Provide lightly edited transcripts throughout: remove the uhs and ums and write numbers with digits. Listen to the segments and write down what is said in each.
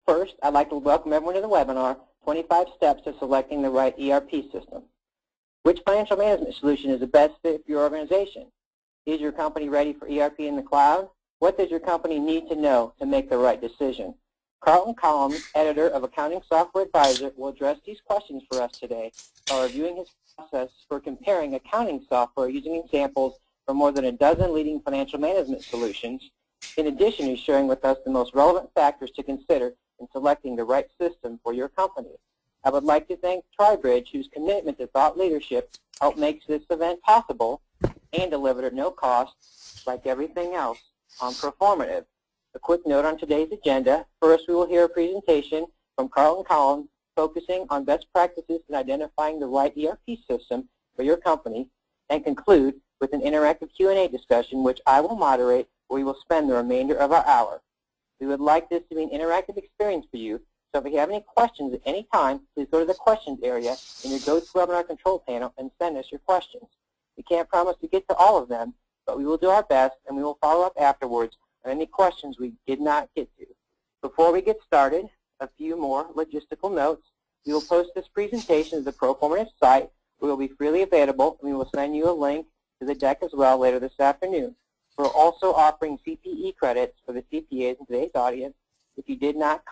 First, I'd like to welcome everyone to the webinar, 25 Steps to Selecting the Right ERP System. Which financial management solution is the best fit for your organization? Is your company ready for ERP in the cloud? What does your company need to know to make the right decision? Carlton Collins, editor of Accounting Software Advisor, will address these questions for us today while reviewing his process for comparing accounting software using examples from more than a dozen leading financial management solutions. In addition, he's sharing with us the most relevant factors to consider in selecting the right system for your company. I would like to thank TriBridge, whose commitment to thought leadership helped make this event possible and delivered at no cost, like everything else, on Performative. A quick note on today's agenda. First, we will hear a presentation from Carlton Collins focusing on best practices in identifying the right ERP system for your company, and conclude with an interactive Q&A discussion, which I will moderate, where we will spend the remainder of our hour. We would like this to be an interactive experience for you, so if you have any questions at any time, please go to the questions area in your GoToWebinar control panel and send us your questions. We can't promise to get to all of them, but we will do our best, and we will follow up afterwards on any questions we did not get to. Before we get started, a few more logistical notes. We will post this presentation to the Performative site. We will be freely available, and we will send you a link to the deck as well later this afternoon. We're also offering CPE credits for the CPAs in today's audience. If you did not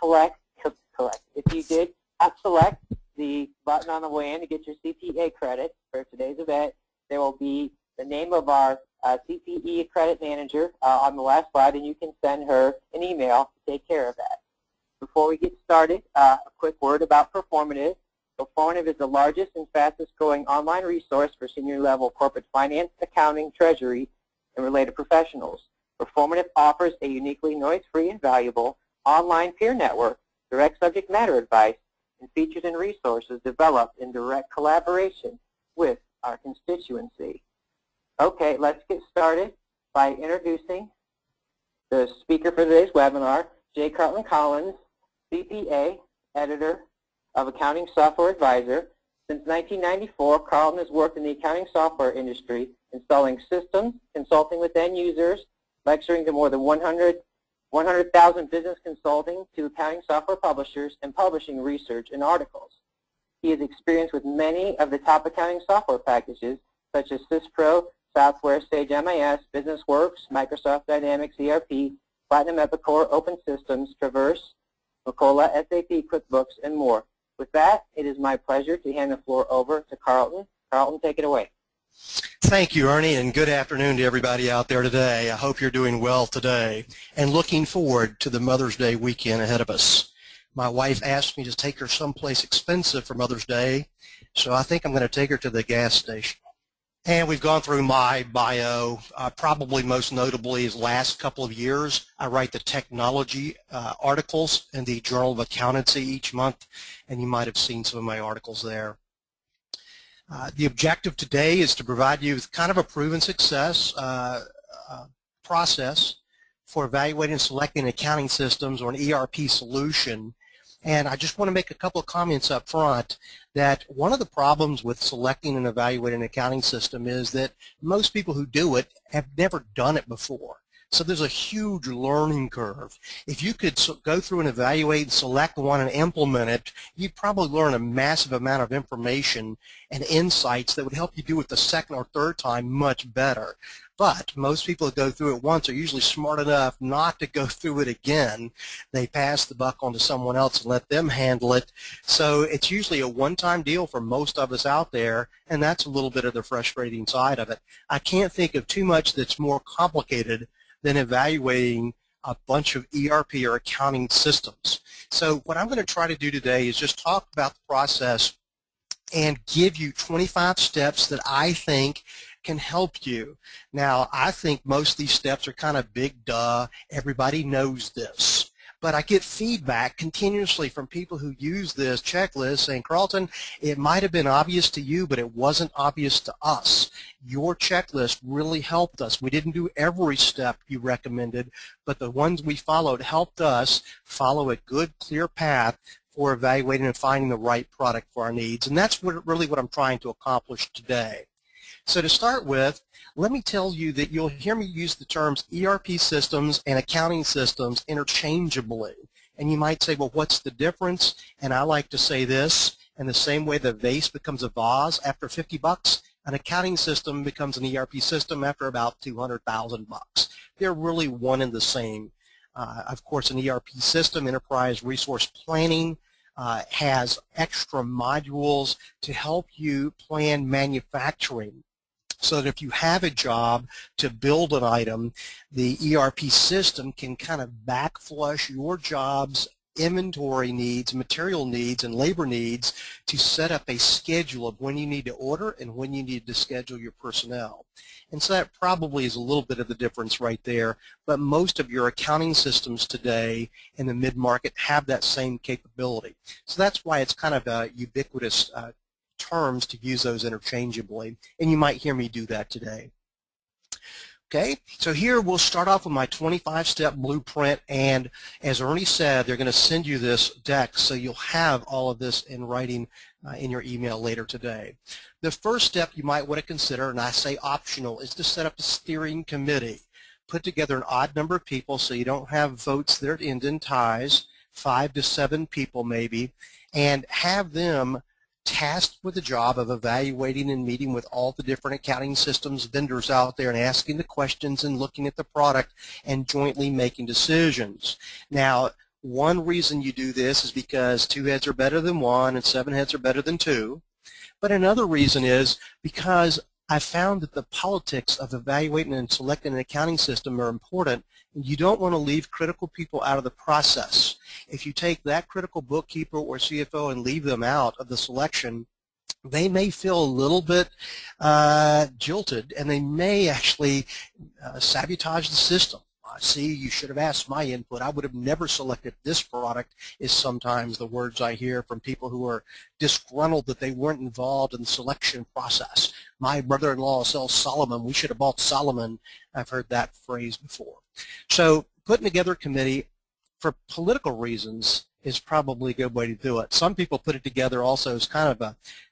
if you did not select the button on the way in to get your CPA credit for today's event, there will be the name of our CPE credit manager on the last slide, and you can send her an email to take care of that. Before we get started, a quick word about Performative. Performative is the largest and fastest growing online resource for senior level corporate finance, accounting, treasury, and related professionals. Performative offers a uniquely noise-free and valuable online peer network, direct subject matter advice, and features and resources developed in direct collaboration with our constituency. Okay, let's get started by introducing the speaker for today's webinar, J. Carlton Collins, CPA, editor of Accounting Software Advisor. Since 1994, Carlton has worked in the accounting software industry, installing systems, consulting with end users, lecturing to more than 100,000 business consulting to accounting software publishers, and publishing research and articles. He has experience with many of the top accounting software packages, such as SysPro, Software, Sage MIS, BusinessWorks, Microsoft Dynamics ERP, Platinum Epicor, Open Systems, Traverse, Macola, SAP, QuickBooks, and more. With that, it is my pleasure to hand the floor over to Carlton. Carlton, take it away. Thank you, Ernie, and good afternoon to everybody out there today. I hope you're doing well today and looking forward to the Mother's Day weekend ahead of us. My wife asked me to take her someplace expensive for Mother's Day, so I think I'm going to take her to the gas station. And we've gone through my bio. Probably most notably is last couple of years, I write the technology articles in the Journal of Accountancy each month, and you might have seen some of my articles there. The objective today is to provide you with kind of a proven success process for evaluating and selecting accounting systems or an ERP solution. And I just want to make a couple of comments up front that one of the problems with selecting and evaluating an accounting system is that most people who do it have never done it before. So there's a huge learning curve. If you could go through and evaluate and select one and implement it, you'd probably learn a massive amount of information and insights that would help you do it the second or third time much better. But most people that go through it once are usually smart enough not to go through it again. They pass the buck on to someone else and let them handle it. So it's usually a one-time deal for most of us out there, and that's a little bit of the frustrating side of it. I can't think of too much that's more complicated than evaluating a bunch of ERP or accounting systems. So what I'm going to try to do today is just talk about the process and give you 25 steps that I think can help you. Now, I think most of these steps are kind of big duh. Everybody knows this. But I get feedback continuously from people who use this checklist saying, Carlton, it might have been obvious to you, but it wasn't obvious to us. Your checklist really helped us. We didn't do every step you recommended, but the ones we followed helped us follow a good, clear path for evaluating and finding the right product for our needs. And that's really what I'm trying to accomplish today. So to start with, let me tell you that you'll hear me use the terms ERP systems and accounting systems interchangeably. And you might say, well, what's the difference? And I like to say this, in the same way the vase becomes a vase after 50 bucks, an accounting system becomes an ERP system after about 200,000 bucks. They're really one and the same. Of course, an ERP system, enterprise resource planning, has extra modules to help you plan manufacturing, so that if you have a job to build an item, the ERP system can kind of backflush your job's inventory needs, material needs, and labor needs to set up a schedule of when you need to order and when you need to schedule your personnel. And so that probably is a little bit of the difference right there, but most of your accounting systems today in the mid-market have that same capability. So that's why it's kind of a ubiquitous terms to use those interchangeably, and you might hear me do that today. Okay, so here we'll start off with my 25-step blueprint, and as Ernie said, they're going to send you this deck, so you'll have all of this in writing in your email later today. The first step you might want to consider, and I say optional, is to set up a steering committee. Put together an odd number of people so you don't have votes that end in ties, 5 to 7 people maybe, and have them tasked with the job of evaluating and meeting with all the different accounting systems vendors out there and asking the questions and looking at the product and jointly making decisions. Now, one reason you do this is because 2 heads are better than 1 and 7 heads are better than 2. But another reason is because I found that the politics of evaluating and selecting an accounting system are important, and you don't want to leave critical people out of the process. If you take that critical bookkeeper or CFO and leave them out of the selection, they may feel a little bit jilted, and they may actually sabotage the system. See, you should have asked my input. I would have never selected this product, is sometimes the words I hear from people who are disgruntled that they weren't involved in the selection process. My brother-in-law sells Solomon. We should have bought Solomon. I've heard that phrase before. So putting together a committee for political reasons is probably a good way to do it. Some people put it together also as kind of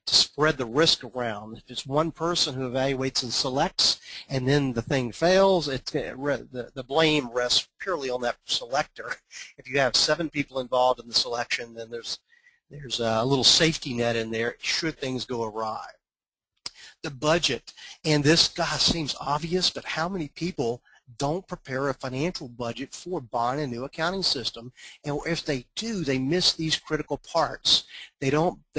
to spread the risk around. If it's one person who evaluates and selects and then the thing fails, the blame rests purely on that selector. If you have 7 people involved in the selection, then there's a little safety net in there should things go awry. The budget, and this, gosh, seems obvious, but how many people don't prepare a financial budget for buying a new accounting system, and if they do, they miss these critical parts. They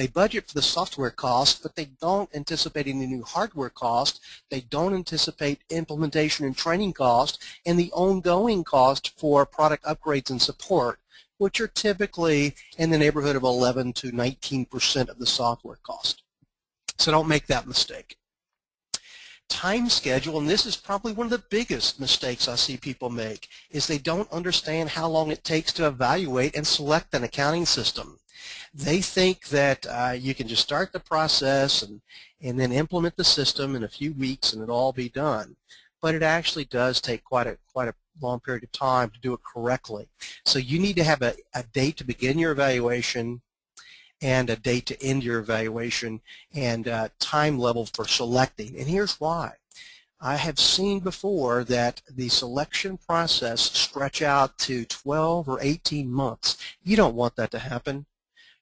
budget for the software cost, but they don't anticipate any new hardware cost. They don't anticipate implementation and training cost, and the ongoing cost for product upgrades and support, which are typically in the neighborhood of 11 to 19% of the software cost. So don't make that mistake. Time schedule, and this is probably one of the biggest mistakes I see people make, is they don't understand how long it takes to evaluate and select an accounting system. They think that you can just start the process and then implement the system in a few weeks and it'll all be done. But it actually does take quite a long period of time to do it correctly. So you need to have a date to begin your evaluation and a date to end your evaluation and time level for selecting. And here's why. I have seen before that the selection process stretch out to 12 or 18 months. You don't want that to happen.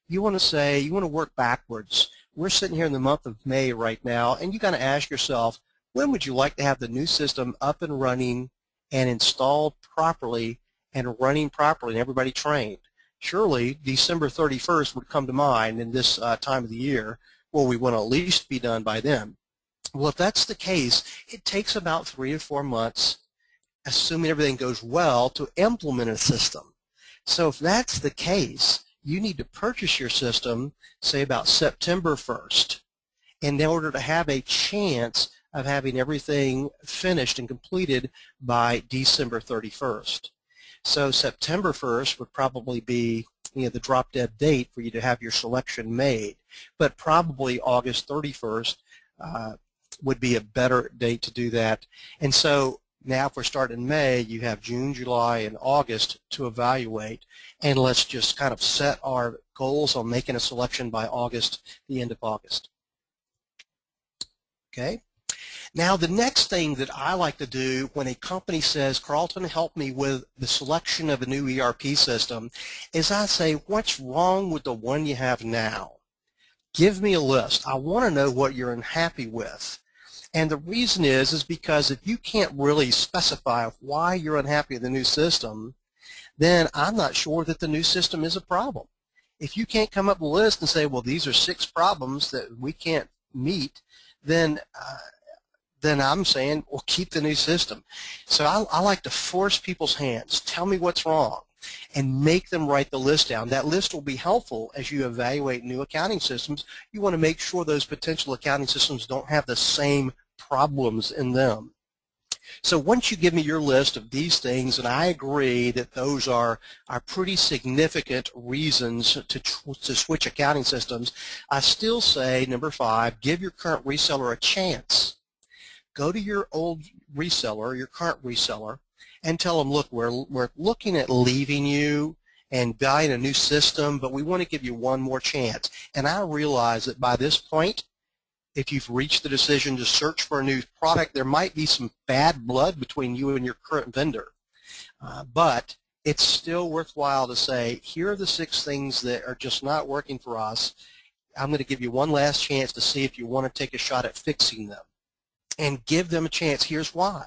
You want to work backwards. We're sitting here in the month of May right now, and you got to ask yourself, when would you like to have the new system up and running and installed properly and running properly and everybody trained? Surely December 31st would come to mind in this time of the year, where we want to at least be done by then. Well, if that's the case, it takes about 3 to 4 months, assuming everything goes well, to implement a system. So if that's the case, you need to purchase your system, say about September 1st, in order to have a chance of having everything finished and completed by December 31st. So September 1st would probably be the drop-dead date for you to have your selection made, but probably August 31st would be a better date to do that. And so now if we're starting in May, you have June, July, and August to evaluate, and let's just kind of set our goals on making a selection by August, the end of August. Okay? Now, the next thing that I like to do when a company says, Carlton, help me with the selection of a new ERP system, is I say, what's wrong with the one you have now? Give me a list. I want to know what you're unhappy with. And the reason is because if you can't really specify why you're unhappy with the new system, then I'm not sure that the new system is a problem. If you can't come up with a list and say, well, these are 6 problems that we can't meet, then I'm saying, well, keep the new system. So I like to force people's hands. Tell me what's wrong, and make them write the list down. That list will be helpful as you evaluate new accounting systems. You want to make sure those potential accounting systems don't have the same problems in them. So once you give me your list of these things, and I agree that those are pretty significant reasons to switch accounting systems, I still say, number 5, give your current reseller a chance. Go to your old reseller, your current reseller, and tell them, look, we're looking at leaving you and buying a new system, but we want to give you one more chance. And I realize that by this point, if you've reached the decision to search for a new product, there might be some bad blood between you and your current vendor. But it's still worthwhile to say, here are the 6 things that are just not working for us. I'm going to give you one last chance to see if you want to take a shot at fixing them. And give them a chance. Here's why.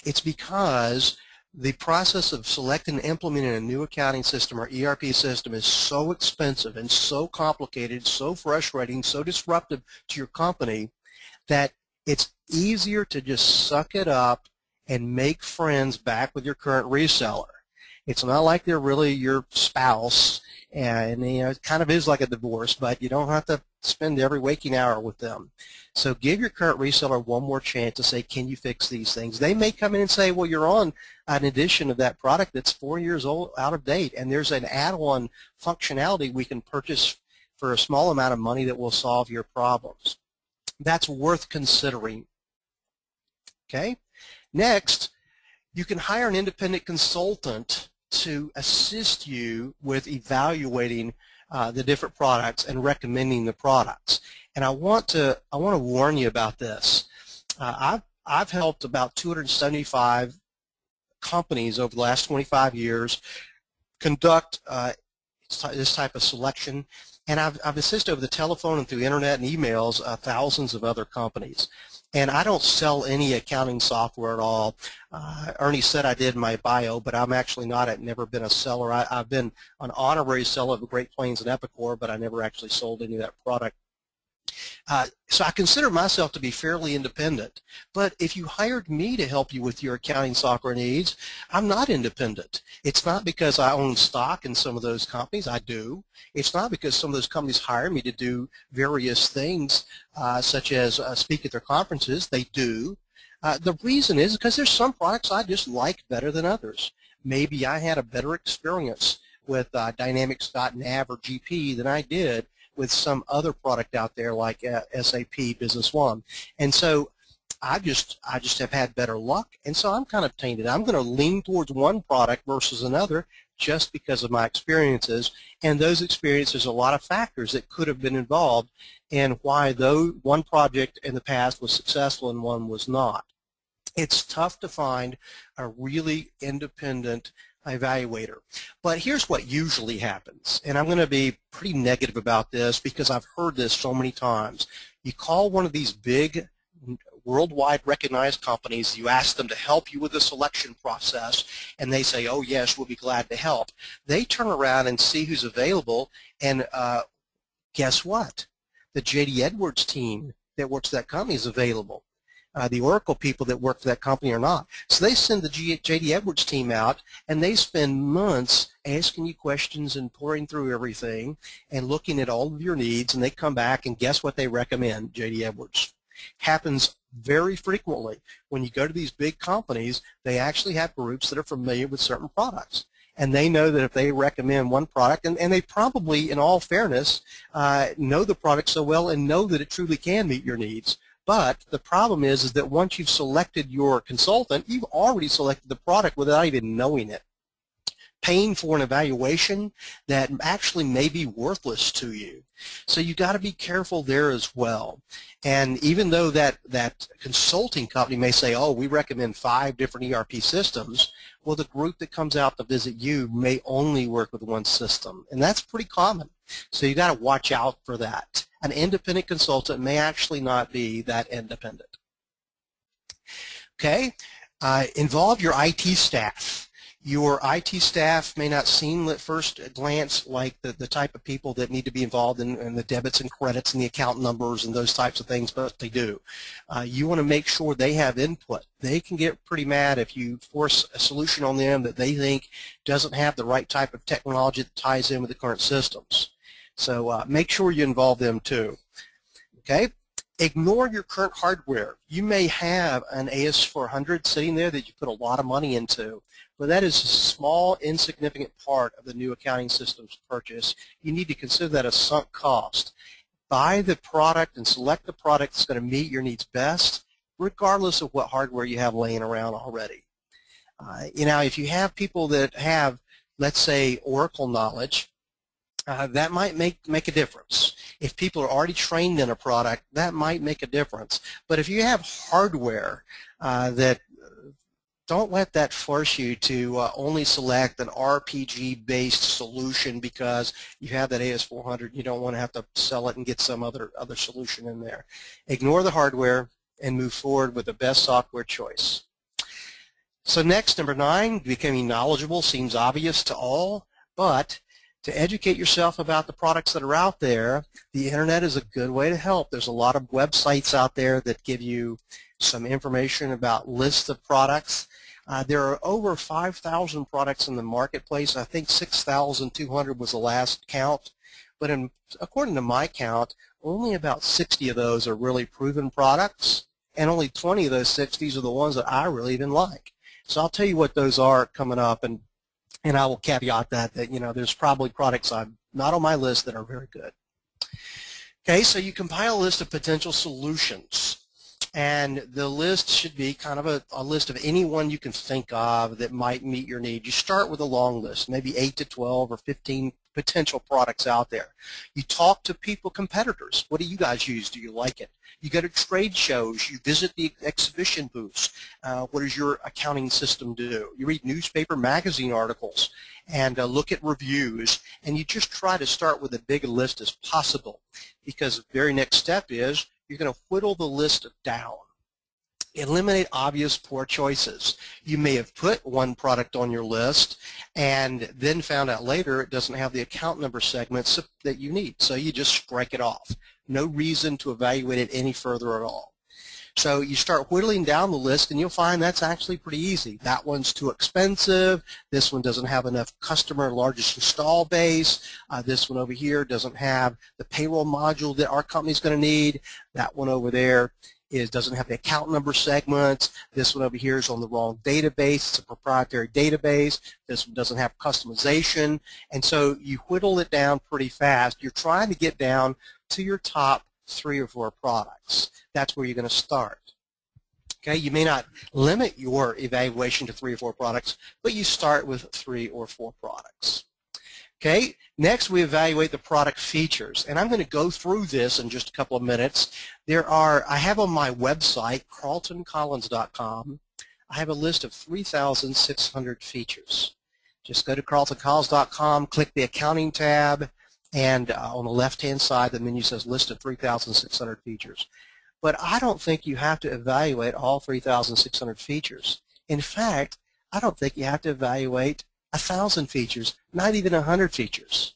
It's because the process of selecting and implementing a new accounting system or ERP system is so expensive and so complicated, so frustrating, so disruptive to your company that it's easier to just suck it up and make friends back with your current reseller. It's not like they're really your spouse, and it kind of is like a divorce, but you don't have to spend every waking hour with them. So give your current reseller one more chance to say, can you fix these things? They may come in and say, well, you're on an edition of that product that's 4 years old, out of date, and there's an add-on functionality we can purchase for a small amount of money that will solve your problems. That's worth considering. Okay? Next, you can hire an independent consultant to assist you with evaluating the different products and recommending the products. And I want to warn you about this. I've helped about 275 companies over the last 25 years conduct this type of selection, and I've assisted over the telephone and through internet and emails thousands of other companies. And I don't sell any accounting software at all. Ernie said I did in my bio, but I'm actually not. I've never been a seller. I've been an honorary seller of Great Plains and Epicor, but I never actually sold any of that product. So I consider myself to be fairly independent. But if you hired me to help you with your accounting software needs, I'm not independent. It's not because I own stock in some of those companies. I do. It's not because some of those companies hire me to do various things, such as speak at their conferences. They do. The reason is because there's some products I just like better than others. Maybe I had a better experience with Dynamics.nav or GP than I did with some other product out there like SAP Business One. And so I just have had better luck, and so I'm kind of tainted. I'm going to lean towards one product versus another just because of my experiences, and those experiences, a lot of factors that could have been involved in why though one project in the past was successful and one was not. It's tough to find a really independent evaluator. But here's what usually happens, and I'm going to be pretty negative about this because I've heard this so many times. You call one of these big worldwide recognized companies, you ask them to help you with the selection process, and they say, oh yes, we'll be glad to help. They turn around and see who's available, and guess what? The J.D. Edwards team that works for that company is available. The Oracle people that work for that company are not. So they send the J.D. Edwards team out, and they spend months asking you questions and pouring through everything and looking at all of your needs, and they come back, and guess what they recommend? J.D. Edwards. Happens very frequently. When you go to these big companies, they actually have groups that are familiar with certain products. And they know that if they recommend one product, and they probably, in all fairness, know the product so well and know that it truly can meet your needs. But the problem is that once you've selected your consultant, you've already selected the product without even knowing it. paying for an evaluation that actually may be worthless to you. So you got to be careful there as well. And even though that consulting company may say, oh, we recommend 5 different ERP systems, well, the group that comes out to visit you may only work with one system, and that's pretty common. So you got to watch out for that. An independent consultant may actually not be that independent. Okay, involve your IT staff. Your IT staff may not seem at first glance like the type of people that need to be involved in the debits and credits and the account numbers and those types of things, but they do. You want to make sure they have input. They can get pretty mad if you force a solution on them that they think doesn't have the right type of technology that ties in with the current systems. So make sure you involve them too. Okay? Ignore your current hardware. You may have an AS400 sitting there that you put a lot of money into, but that is a small, insignificant part of the new accounting systems purchase. You need to consider that a sunk cost. Buy the product and select the product that's going to meet your needs best, regardless of what hardware you have laying around already. If you have people that have, let's say, Oracle knowledge, that might make a difference. If people are already trained in a product, that might make a difference. But if you have hardware don't let that force you to only select an RPG-based solution because you have that AS400. You don't want to have to sell it and get some other solution in there. Ignore the hardware and move forward with the best software choice. So next, number 9, becoming knowledgeable seems obvious to all, but to educate yourself about the products that are out there, the internet is a good way to help. There's a lot of websites out there that give you some information about lists of products. There are over 5,000 products in the marketplace. I think 6,200 was the last count. But according to my count, only about 60 of those are really proven products, and only 20 of those 60s are the ones that I really even like. So I'll tell you what those are coming up, and I will caveat that there's probably products not on my list that are very good. Okay, so you compile a list of potential solutions. And the list should be kind of a list of anyone you can think of that might meet your need. You start with a long list, maybe 8 to 12 or 15 potential products out there. You talk to competitors. What do you guys use? Do you like it? You go to trade shows. You visit the exhibition booths. What does your accounting system do? You read newspaper magazine articles and look at reviews. And you just try to start with as big a list as possible, because the very next step is you're going to whittle the list down. Eliminate obvious poor choices. You may have put one product on your list and then found out later it doesn't have the account number segments that you need, so you just strike it off. No reason to evaluate it any further at all. So you start whittling down the list and you'll find that's actually pretty easy. That one's too expensive. This one doesn't have enough customer largest install base. This one over here doesn't have the payroll module that our company's going to need. That one over there doesn't have the account number segments. This one over here is on the wrong database. It's a proprietary database. This one doesn't have customization. And so you whittle it down pretty fast. You're trying to get down to your top 3 or 4 products. That's where you're going to start. Okay, you may not limit your evaluation to 3 or 4 products, but you start with 3 or 4 products. Okay, next we evaluate the product features, and I'm going to go through this in just a couple of minutes. I have on my website, carltoncollins.com, I have a list of 3,600 features. Just go to carltoncollins.com, click the accounting tab, and on the left-hand side, the menu says list of 3,600 features. But I don't think you have to evaluate all 3,600 features. In fact, I don't think you have to evaluate 1,000 features, not even 100 features.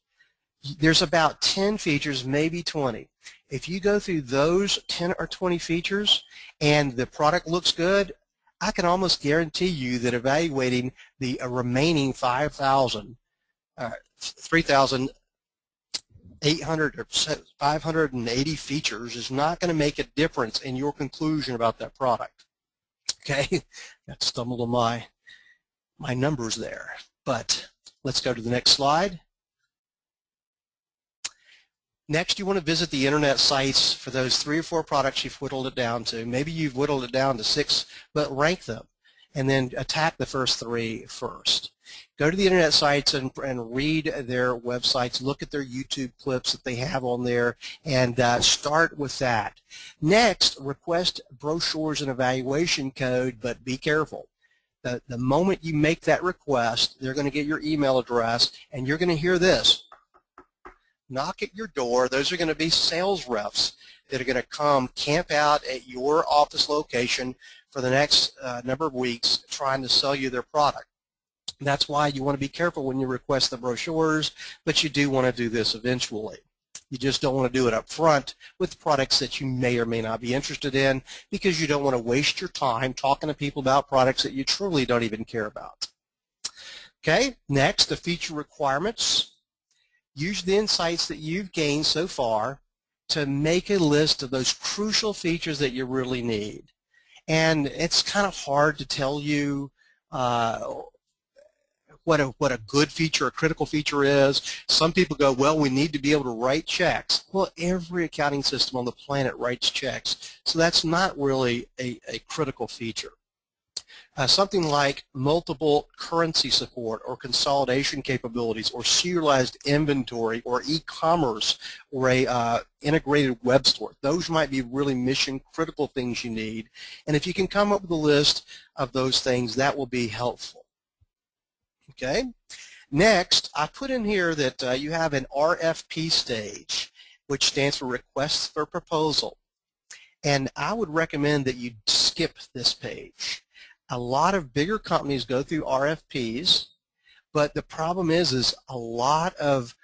There's about 10 features, maybe 20. If you go through those 10 or 20 features and the product looks good, I can almost guarantee you that evaluating the remaining 3,800 or 580 features is not going to make a difference in your conclusion about that product. Okay, got stumbled on my numbers there. But let's go to the next slide. Next, you want to visit the internet sites for those 3 or 4 products you've whittled it down to. Maybe you've whittled it down to 6, but rank them. and then attack the first three first. Go to the internet sites and read their websites, look at their YouTube clips that they have on there, and start with that. Next, request brochures and evaluation code, but be careful. The moment you make that request, they're going to get your email address, and you're going to hear this. Knock at your door. Those are going to be sales reps that are going to come camp out at your office location for the next number of weeks trying to sell you their product. That's why you want to be careful when you request the brochures, but you do want to do this eventually. You just don't want to do it up front with products that you may or may not be interested in, because you don't want to waste your time talking to people about products that you truly don't even care about. Okay, next, the feature requirements. Use the insights that you've gained so far to make a list of those crucial features that you really need. And it's kind of hard to tell you what a good feature, a critical feature is. Some people go, well, we need to be able to write checks. Well, every accounting system on the planet writes checks, so that's not really a critical feature. Something like multiple currency support or consolidation capabilities or serialized inventory or e-commerce or a integrated web store. Those might be really mission critical things you need. And if you can come up with a list of those things, that will be helpful. Okay. Next, I put in here that you have an RFP stage, which stands for Requests for Proposal. And I would recommend that you skip this page. A lot of bigger companies go through RFPs, but the problem is a lot of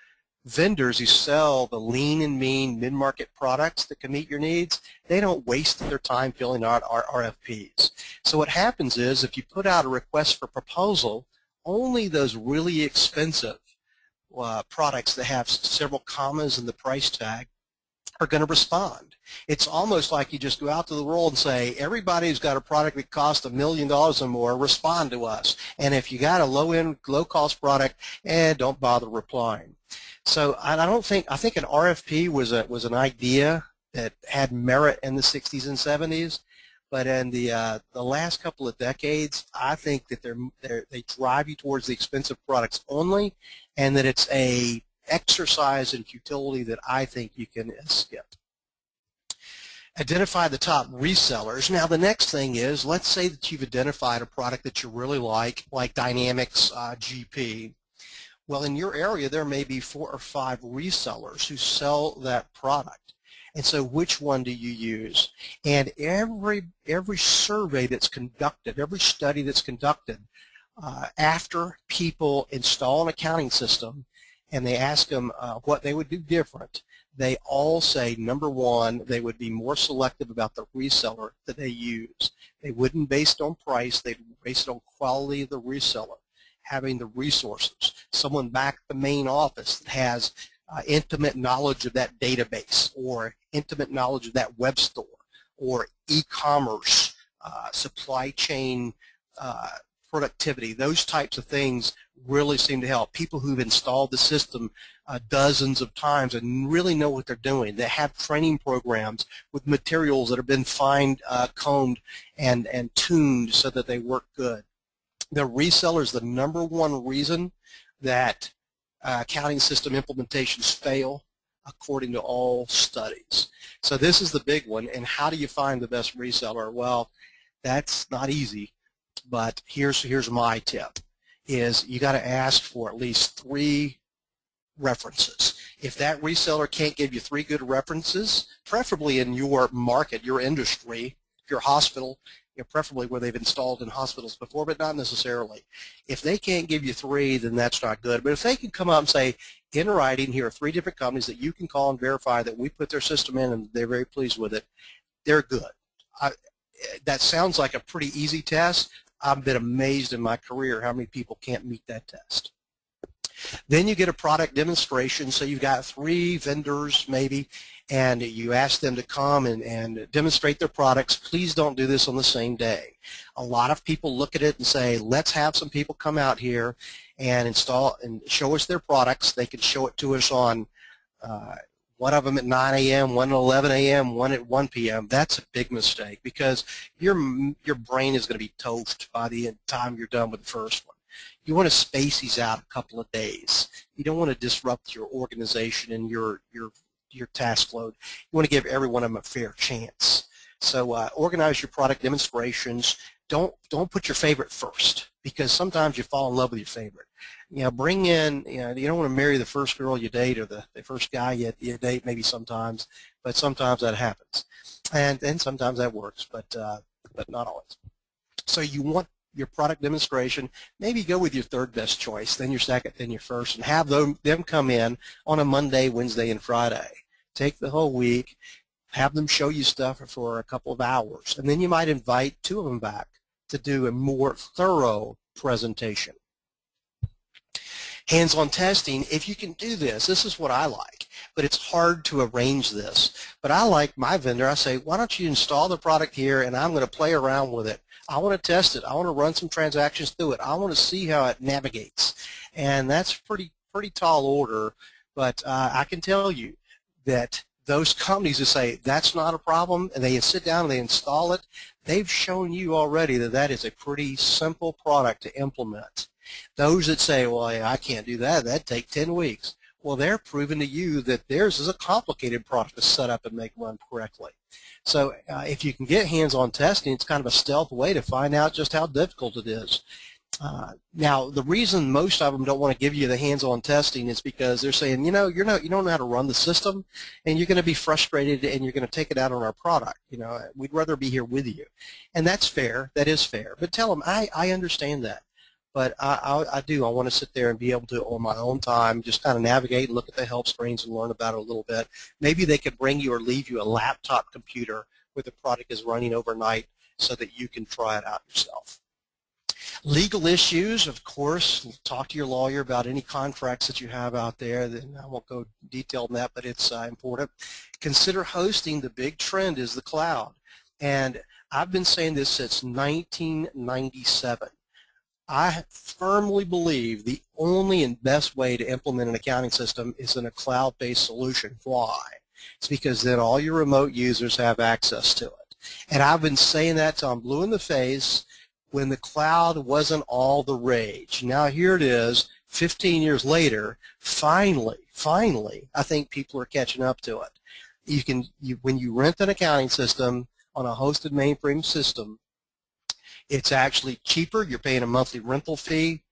vendors who sell the lean and mean mid-market products that can meet your needs, they don't waste their time filling out our RFPs. So what happens is if you put out a request for proposal, only those really expensive products that have several commas in the price tag are going to respond. It's almost like you just go out to the world and say, everybody who's got a product that costs $1 million or more, respond to us. And if you got a low-end, low-cost product, don't bother replying. So I think an RFP was an idea that had merit in the 60s and 70s, but in the last couple of decades, I think that they drive you towards the expensive products only, and that it's a exercise in futility that I think you can skip. Identify the top resellers. Now the next thing is, let's say that you've identified a product that you really like Dynamics GP. Well, in your area there may be 4 or 5 resellers who sell that product. And so which one do you use? And every survey that's conducted, every study that's conducted after people install an accounting system and they ask them what they would do different, they all say, number one, they would be more selective about the reseller that they use. They wouldn't base it on price, they'd base it on quality of the reseller, having the resources, someone back at the main office that has intimate knowledge of that database or intimate knowledge of that web store or e-commerce, supply chain productivity. Those types of things really seem to help. People who've installed the system dozens of times and really know what they're doing. They have training programs with materials that have been fine-combed and tuned so that they work good. The reseller is the number one reason that accounting system implementations fail, according to all studies. So this is the big one. And how do you find the best reseller? Well, that's not easy, but here's my tip, is you got to ask for at least 3 references. If that reseller can't give you 3 good references, preferably in your market, your industry, if you're a hospital, preferably where they've installed in hospitals before, but not necessarily. If they can't give you 3, then that's not good. But if they can come up and say, in writing, here are 3 different companies that you can call and verify that we put their system in and they're very pleased with it, they're good. That sounds like a pretty easy test. I've been amazed in my career how many people can't meet that test. Then you get a product demonstration, so you've got 3 vendors maybe, and you ask them to come and demonstrate their products. Please don't do this on the same day. A lot of people look at it and say, let's have some people come out here and install and show us their products. They can show it to us on one of them at 9 a.m., one at 11 a.m., one at 1 p.m. That's a big mistake because your brain is going to be toast by the time you're done with the first one. You want to space these out a couple of days. You don't want to disrupt your organization and your task load. You want to give every one of them a fair chance. So organize your product demonstrations. Don't put your favorite first, because sometimes you fall in love with your favorite. Bring in, you don't want to marry the first girl you date or the first guy you date, maybe sometimes, but sometimes that happens. And sometimes that works, but not always. So you want your product demonstration, maybe go with your third best choice, then your second, then your first, and have them come in on a Monday, Wednesday, and Friday. Take the whole week, have them show you stuff for a couple of hours, and then you might invite two of them back to do a more thorough presentation. Hands-on testing, if you can do this is what I like, but it's hard to arrange this. But I like my vendor, I say, why don't you install the product here and I'm going to play around with it. I want to test it. I want to run some transactions through it. I want to see how it navigates. And that's pretty tall order, but I can tell you that those companies that say that's not a problem and they sit down and they install it, they've shown you already that that is a pretty simple product to implement. Those that say, well, I can't do that, that'd take 10 weeks. Well, they're proving to you that theirs is a complicated product to set up and make run correctly. So if you can get hands-on testing, it's kind of a stealth way to find out just how difficult it is. Now, the reason most of them don't want to give you the hands-on testing is because they're saying, you don't know how to run the system, and you're going to be frustrated, and you're going to take it out on our product. We'd rather be here with you. And that's fair. That is fair. But tell them, I understand that. But I do. I want to sit there and be able to, on my own time, just kind of navigate and look at the help screens and learn about it a little bit. Maybe they could bring you or leave you a laptop computer where the product is running overnight so that you can try it out yourself. Legal issues, of course, talk to your lawyer about any contracts that you have out there. I won't go detailed in that, but it's important. Consider hosting. The big trend is the cloud. And I've been saying this since 1997. I firmly believe the only and best way to implement an accounting system is in a cloud-based solution. Why? It's because then all your remote users have access to it. And I've been saying that till I'm blue in the face when the cloud wasn't all the rage. Now here it is, 15 years later, finally, I think people are catching up to it. When you rent an accounting system on a hosted mainframe system, it's actually cheaper. You're paying a monthly rental fee,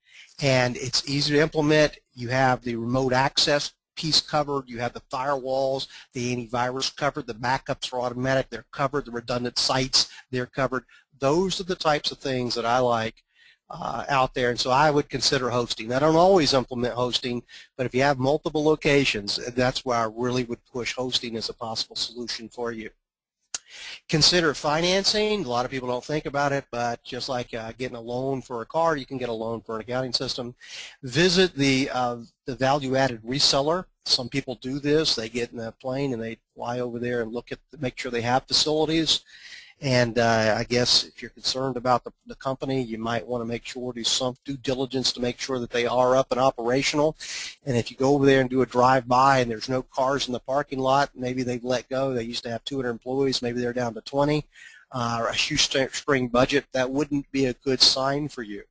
and it's easier to implement. You have the remote access piece covered. You have the firewalls, the antivirus covered. The backups are automatic. They're covered. The redundant sites, they're covered. Those are the types of things that I like out there, and so I would consider hosting. I don't always implement hosting, but if you have multiple locations, that's where I really would push hosting as a possible solution for you. Consider financing. A lot of people don't think about it, but just like getting a loan for a car, you can get a loan for an accounting system. Visit the value-added reseller. Some people do this. They get in a plane and they fly over there and make sure they have facilities. And I guess if you're concerned about the company, you might want to make sure, do some due diligence to make sure that they are up and operational. And if you go over there and do a drive-by and there's no cars in the parking lot, maybe they've let go. They used to have 200 employees. Maybe they're down to 20. A shoestring budget, that wouldn't be a good sign for you.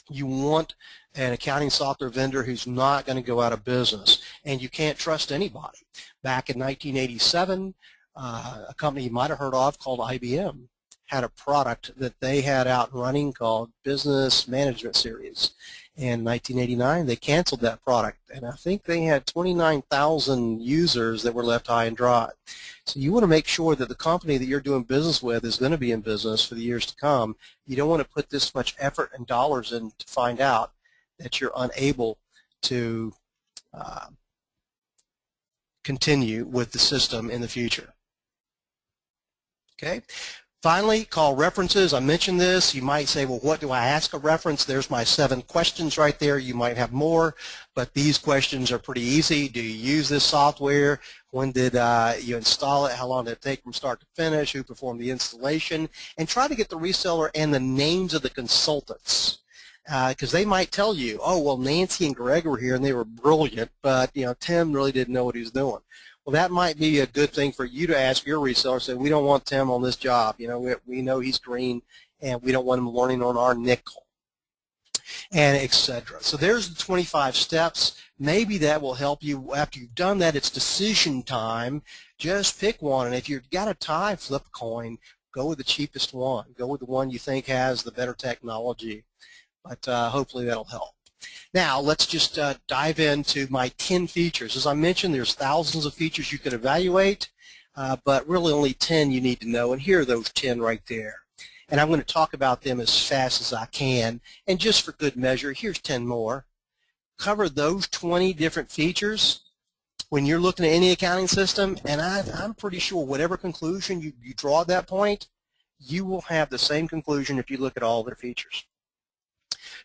You want an accounting software vendor who's not going to go out of business, and you can't trust anybody. Back in 1987, a company you might have heard of called IBM had a product that they had out and running called Business Management Series. In 1989, they canceled that product, and I think they had 29,000 users that were left high and dry. So you want to make sure that the company that you're doing business with is going to be in business for the years to come. You don't want to put this much effort and dollars in to find out that you're unable to continue with the system in the future. Okay. Finally, call references. I mentioned this. You might say, well, what do I ask a reference? There's my 7 questions right there. You might have more, but these questions are pretty easy. Do you use this software? When did you install it? How long did it take from start to finish? Who performed the installation? And try to get the reseller and the names of the consultants. Because they might tell you, oh, well, Nancy and Greg were here and they were brilliant, but Tim really didn't know what he was doing. Well, that might be a good thing for you to ask your reseller. Say, we don't want Tim on this job. You know, we know he's green, and we don't want him learning on our nickel, and etc. So there's the 25 steps. Maybe that will help you. After you've done that, it's decision time. Just pick one, and if you've got a tie, flip a coin. Go with the cheapest one. Go with the one you think has the better technology. But hopefully that'll help. Now let's just dive into my 10 features. As I mentioned, there's thousands of features you can evaluate, but really only 10 you need to know, and here are those 10 right there. And I'm going to talk about them as fast as I can, and just for good measure, here's 10 more. Cover those 20 different features when you're looking at any accounting system, and I'm pretty sure whatever conclusion you draw at that point, you will have the same conclusion if you look at all their features.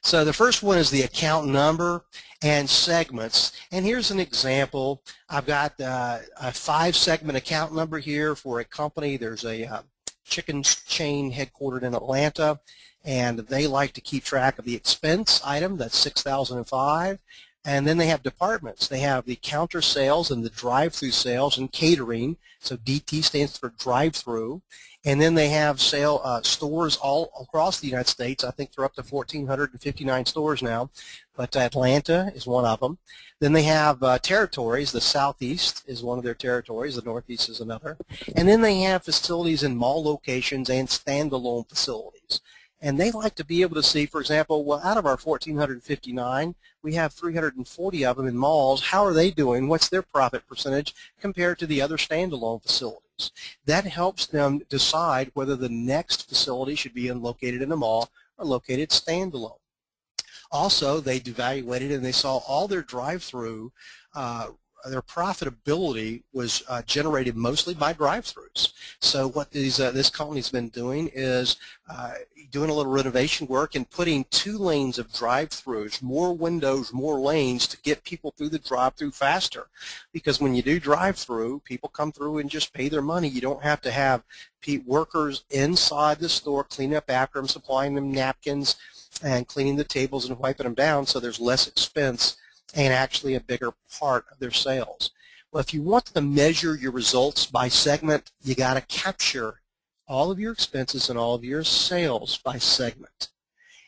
So the first one is the account number and segments. And here's an example. I've got a 5-segment account number here for a company. There's a chicken chain headquartered in Atlanta, and they like to keep track of the expense item. That's 6,005. And then they have departments. They have the counter sales and the drive-through sales and catering. So DT stands for drive-through. And then they have stores all across the United States. I think they're up to 1,459 stores now, but Atlanta is one of them. Then they have territories. The Southeast is one of their territories. The Northeast is another. And then they have facilities in mall locations and standalone facilities. And they like to be able to see, for example, well, out of our 1,459, we have 340 of them in malls. How are they doing? What's their profit percentage compared to the other standalone facilities? That helps them decide whether the next facility should be located in a mall or located standalone. Also, they evaluated and they saw all their drive-through, their profitability was generated mostly by drive-throughs. So what this company's been doing is doing a little renovation work and putting 2 lanes of drive-throughs, more windows, more lanes to get people through the drive-through faster. Because when you do drive-through, people come through and just pay their money. You don't have to have workers inside the store cleaning up after them, supplying them napkins and cleaning the tables and wiping them down, so there's less expense and actually a bigger part of their sales. Well, if you want to measure your results by segment, you got to capture all of your expenses and all of your sales by segment.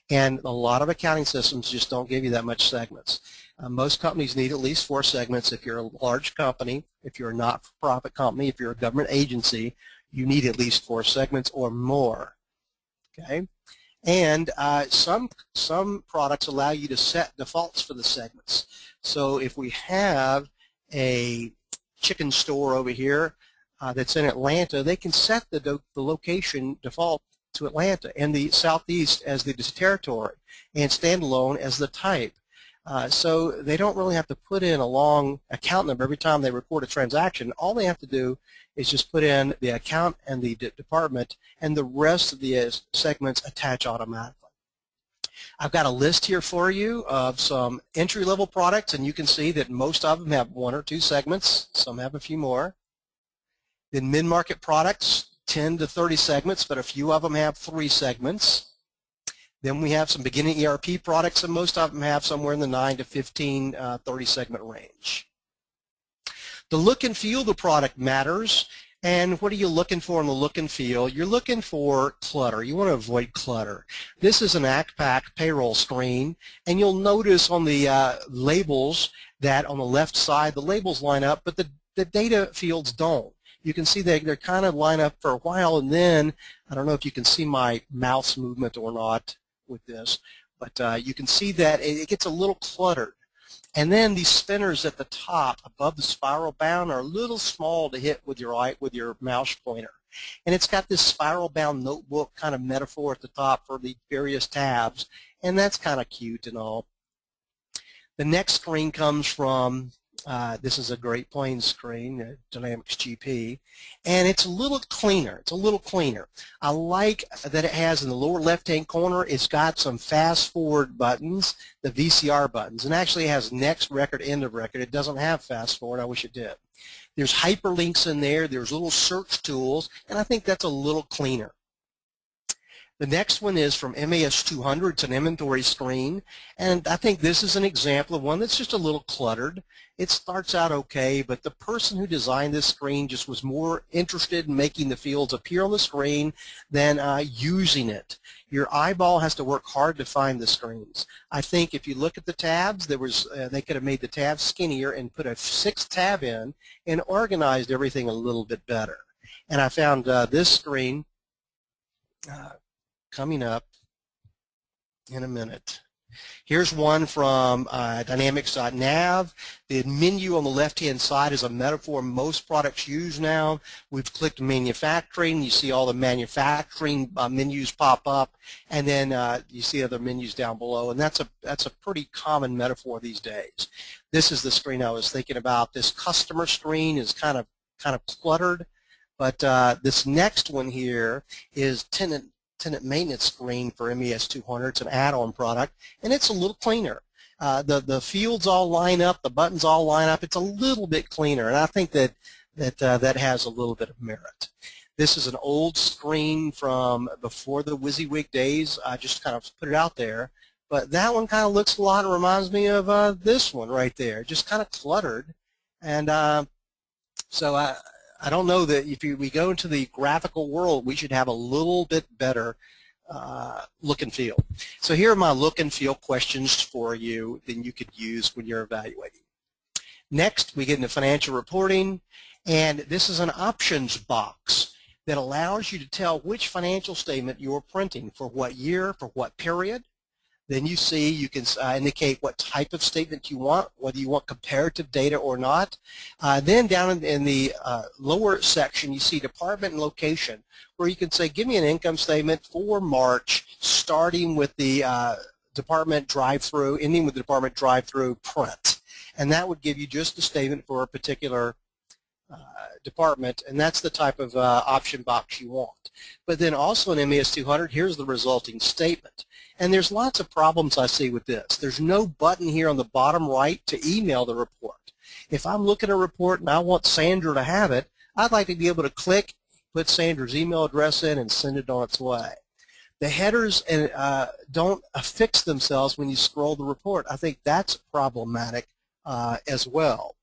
And a lot of accounting systems just don't give you that much segments. Most companies need at least 4 segments. If you're a large company, if you're a not-for-profit company, if you're a government agency, you need at least 4 segments or more. Okay? And some products allow you to set defaults for the segments. So if we have a chicken store over here that's in Atlanta, they can set the location default to Atlanta and the Southeast as the territory and standalone as the type. So they don't really have to put in a long account number every time they record a transaction. All they have to do is just put in the account and the department, and the rest of the segments attach automatically. I've got a list here for you of some entry-level products, and you can see that most of them have 1 or 2 segments. Some have a few more. Then mid-market products, 10 to 30 segments, but a few of them have 3 segments. Then we have some beginning ERP products, and most of them have somewhere in the 9 to 15, 30 segment range. The look and feel of the product matters, and what are you looking for in the look and feel? You're looking for clutter. You want to avoid clutter. This is an ACPAC payroll screen, and you'll notice on the labels that on the left side the labels line up, but the data fields don't. You can see they're kind of line up for a while, and then, I don't know if you can see my mouse movement or not with this, but you can see that it gets a little cluttered. And then these spinners at the top above the spiral bound are a little small to hit with your mouse pointer. And it's got this spiral bound notebook kind of metaphor at the top for the various tabs, and that's kind of cute and all. The next screen comes from, this is a Great Plains screen, Dynamics GP, and it's a little cleaner. It's a little cleaner. I like that it has in the lower left-hand corner, it's got some fast-forward buttons, the VCR buttons, and actually it has next record, end of record. It doesn't have fast-forward. I wish it did. There's hyperlinks in there. There's little search tools, and I think that's a little cleaner. The next one is from MAS 200. It's an inventory screen, and I think this is an example of one that's just a little cluttered. It starts out okay, but the person who designed this screen just was more interested in making the fields appear on the screen than using it. Your eyeball has to work hard to find the screens. I think if you look at the tabs, they could have made the tabs skinnier and put a 6th tab in and organized everything a little bit better. And I found this screen coming up in a minute. Here's one from Dynamics.nav. The menu on the left-hand side is a metaphor most products use now. We've clicked manufacturing. You see all the manufacturing menus pop up, and then you see other menus down below, and that's a pretty common metaphor these days. This is the screen I was thinking about. This customer screen is kind of cluttered, but this next one here is tenant maintenance screen for MES 200. It's an add-on product, and it's a little cleaner. The fields all line up, the buttons all line up. It's a little bit cleaner, and I think that has a little bit of merit. This is an old screen from before the WYSIWYG days. I just kind of put it out there, but that one kind of looks a lot. It reminds me of this one right there, just kind of cluttered, and so I don't know that if we go into the graphical world, we should have a little bit better look and feel. So here are my look and feel questions for you that you could use when you're evaluating. Next, we get into financial reporting, and this is an options box that allows you to tell which financial statement you're printing, for what year, for what period. Then you see, you can indicate what type of statement you want, whether you want comparative data or not. Then down in the lower section, you see department and location, where you can say, give me an income statement for March, starting with the department drive-through, ending with the department drive-through print. And that would give you just a statement for a particular department, and that's the type of option box you want. But then also in MES 200, here's the resulting statement. And there's lots of problems I see with this. There's no button here on the bottom right to email the report. If I'm looking at a report and I want Sandra to have it, I'd like to be able to click, put Sandra's email address in, and send it on its way. The headers don't affix themselves when you scroll the report. I think that's problematic as well.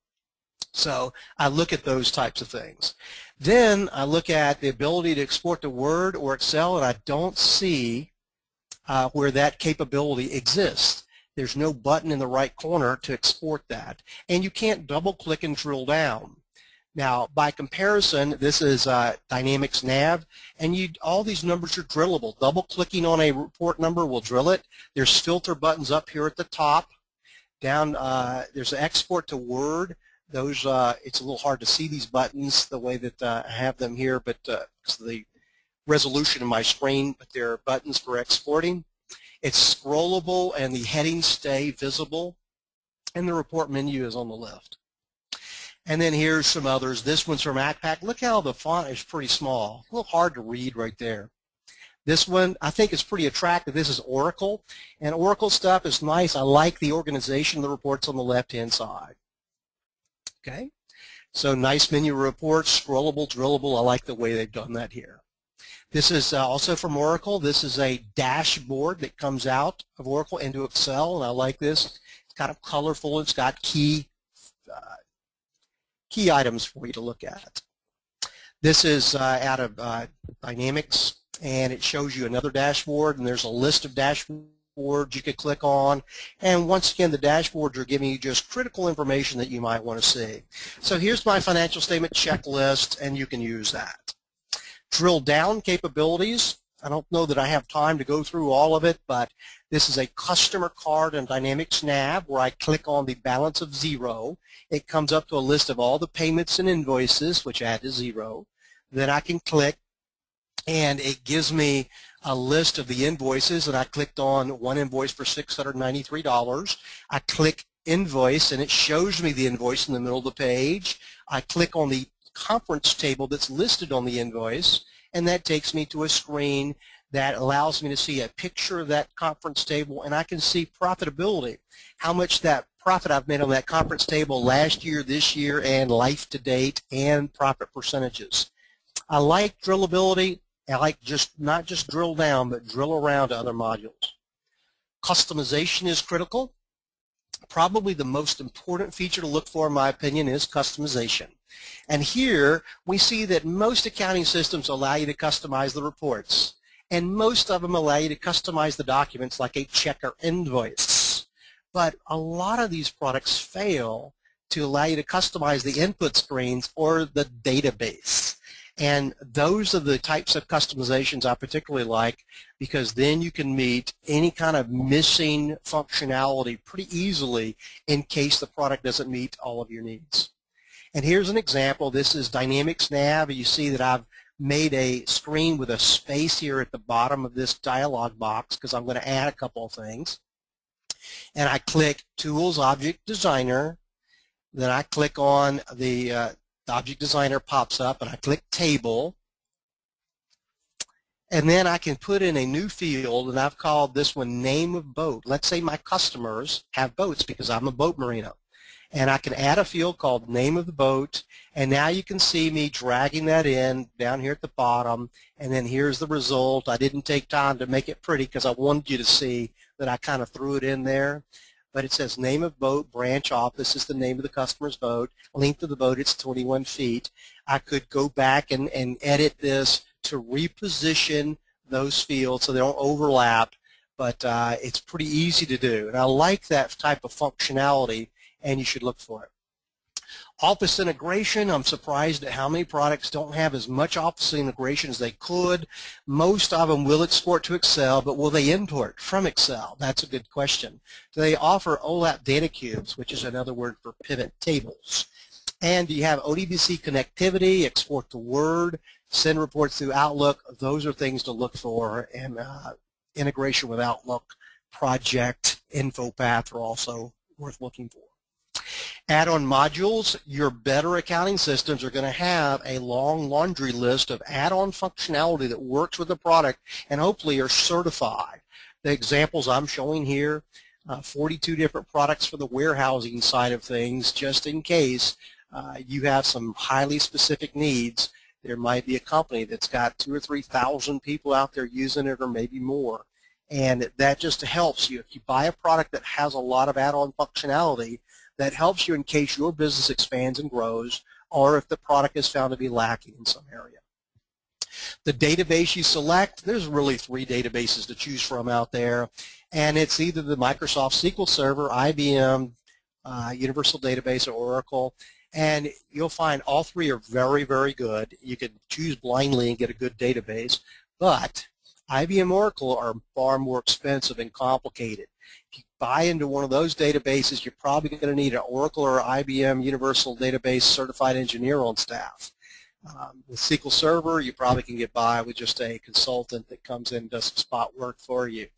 So I look at those types of things. Then I look at the ability to export to Word or Excel, and I don't see where that capability exists. There's no button in the right corner to export that, and you can't double-click and drill down. Now, by comparison, this is Dynamics Nav, and all these numbers are drillable. Double-clicking on a report number will drill it. There's filter buttons up here at the top. Down, there's an export to Word. Those, it's a little hard to see these buttons the way that I have them here, but because of the resolution of my screen, but there are buttons for exporting. It's scrollable, and the headings stay visible, and the report menu is on the left. And then here's some others. This one's from ACPAC. Look how the font is pretty small. A little hard to read right there. This one, I think, is pretty attractive. This is Oracle, and Oracle stuff is nice. I like the organization of the reports on the left-hand side. Okay, so nice menu reports, scrollable, drillable. I like the way they've done that here. This is also from Oracle. This is a dashboard that comes out of Oracle into Excel, and I like this. It's kind of colorful. It's got key items for you to look at. This is out of Dynamics, and it shows you another dashboard, and there's a list of dashboards you could click on, and once again the dashboards are giving you just critical information that you might want to see. So here's my financial statement checklist, and you can use that. Drill down capabilities. I don't know that I have time to go through all of it, but this is a customer card in Dynamics Nav where I click on the balance of 0. It comes up to a list of all the payments and invoices, which add to 0. Then I can click, and it gives me a list of the invoices, and I clicked on one invoice for $693. I click invoice, and it shows me the invoice in the middle of the page. I click on the conference table that's listed on the invoice, and that takes me to a screen that allows me to see a picture of that conference table, and I can see profitability, how much that profit I've made on that conference table last year, this year, and life to date, and profit percentages. I like drillability. I like not just drill down, but drill around to other modules. Customization is critical. Probably the most important feature to look for, in my opinion, is customization. And here we see that most accounting systems allow you to customize the reports, and most of them allow you to customize the documents like a check or invoice. But a lot of these products fail to allow you to customize the input screens or the database. And those are the types of customizations I particularly like, because then you can meet any kind of missing functionality pretty easily in case the product doesn't meet all of your needs. And here's an example. This is Dynamics Nav. You see that I've made a screen with a space here at the bottom of this dialog box because I'm going to add a couple of things. And I click Tools, Object Designer. Then I click on the Object Designer pops up, and I click Table. And then I can put in a new field, and I've called this one Name of Boat. Let's say my customers have boats because I'm a boat marina. And I can add a field called Name of the Boat, and now you can see me dragging that in down here at the bottom, and then here's the result. I didn't take time to make it pretty because I wanted you to see that I kind of threw it in there. But it says Name of Boat, Branch Office is the name of the customer's boat, length of the boat, it's 21 feet. I could go back and edit this to reposition those fields so they don't overlap, but it's pretty easy to do. And I like that type of functionality, and you should look for it. Office integration, I'm surprised at how many products don't have as much Office integration as they could. Most of them will export to Excel, but will they import from Excel? That's a good question. Do they offer OLAP data cubes, which is another word for pivot tables? And do you have ODBC connectivity, export to Word, send reports through Outlook? Those are things to look for, and integration with Outlook, Project, InfoPath are also worth looking for. Add-on modules, your better accounting systems are going to have a long laundry list of add-on functionality that works with the product and hopefully are certified. The examples I'm showing here, 42 different products for the warehousing side of things, just in case you have some highly specific needs. There might be a company that's got 2,000 or 3,000 people out there using it, or maybe more. And that just helps you. If you buy a product that has a lot of add-on functionality, that helps you in case your business expands and grows, or if the product is found to be lacking in some area. The database you select, there's really 3 databases to choose from out there, and it's either the Microsoft SQL Server, IBM, Universal Database, or Oracle, and you'll find all 3 are very, very good. You can choose blindly and get a good database, but IBM Oracle are far more expensive and complicated. If you buy into one of those databases, you're probably going to need an Oracle or IBM Universal Database certified engineer on staff. With SQL Server, you probably can get by with just a consultant that comes in and does some spot work for you.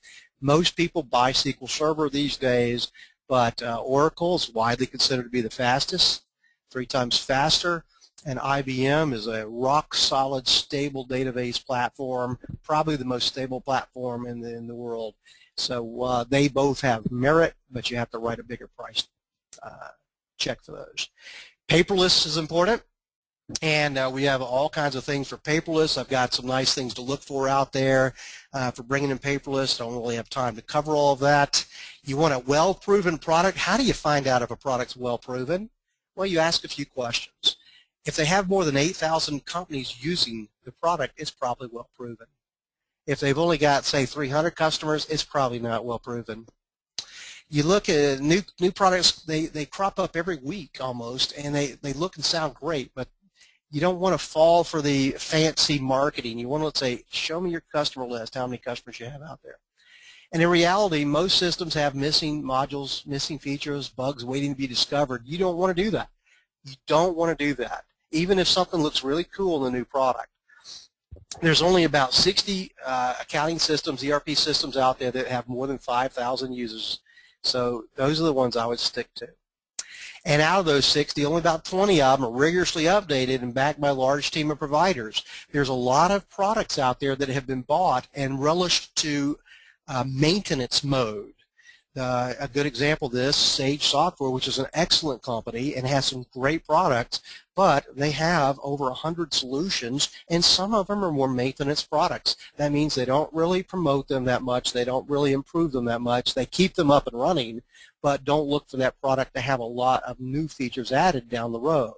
Most people buy SQL Server these days, but Oracle is widely considered to be the fastest, 3 times faster, and IBM is a rock-solid, stable database platform, probably the most stable platform in the world. So they both have merit, but you have to write a bigger price check for those. Paperless is important, and we have all kinds of things for Paperless. I've got some nice things to look for out there for bringing in Paperless. Don't really have time to cover all of that. You want a well-proven product. How do you find out if a product's well-proven? Well, you ask a few questions. If they have more than 8,000 companies using the product, it's probably well-proven. If they've only got, say, 300 customers, it's probably not well-proven. You look at new products, they crop up every week almost, and they look and sound great, but you don't want to fall for the fancy marketing. You want to say, show me your customer list, how many customers you have out there. And in reality, most systems have missing modules, missing features, bugs waiting to be discovered. You don't want to do that. You don't want to do that, even if something looks really cool in the new product. There's only about 60 accounting systems, ERP systems out there that have more than 5,000 users. So those are the ones I would stick to. And out of those 60, only about 20 of them are rigorously updated and backed by a large team of providers. There's a lot of products out there that have been bought and relished to maintenance mode. A good example of this, Sage Software, which is an excellent company and has some great products, but they have over 100 solutions, and some of them are more maintenance products. That means they don't really promote them that much. They don't really improve them that much. They keep them up and running, but don't look for that product to have a lot of new features added down the road.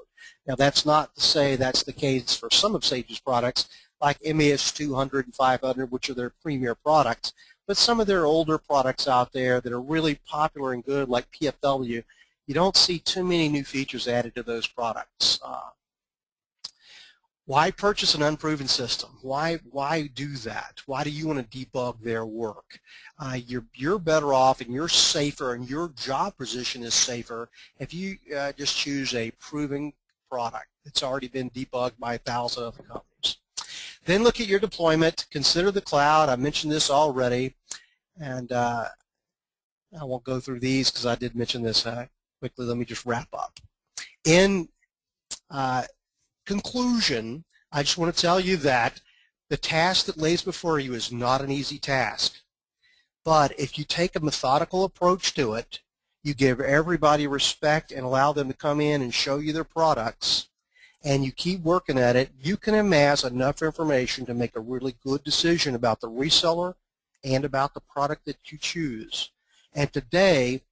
Now, that's not to say that's the case for some of Sage's products, like MAS 200 and 500, which are their premier products. But some of their older products out there that are really popular and good, like PFW, you don't see too many new features added to those products. Why purchase an unproven system? Why do that? Why do you want to debug their work? You're better off and you're safer, and your job position is safer if you just choose a proven product that's already been debugged by 1,000 other companies. Then look at your deployment. Consider the cloud. I mentioned this already, and I won't go through these because I did mention this quickly. Let me just wrap up. In conclusion, I just want to tell you that the task that lays before you is not an easy task. But if you take a methodical approach to it, you give everybody respect and allow them to come in and show you their products, and you keep working at it, you can amass enough information to make a really good decision about the reseller and about the product that you choose. And today,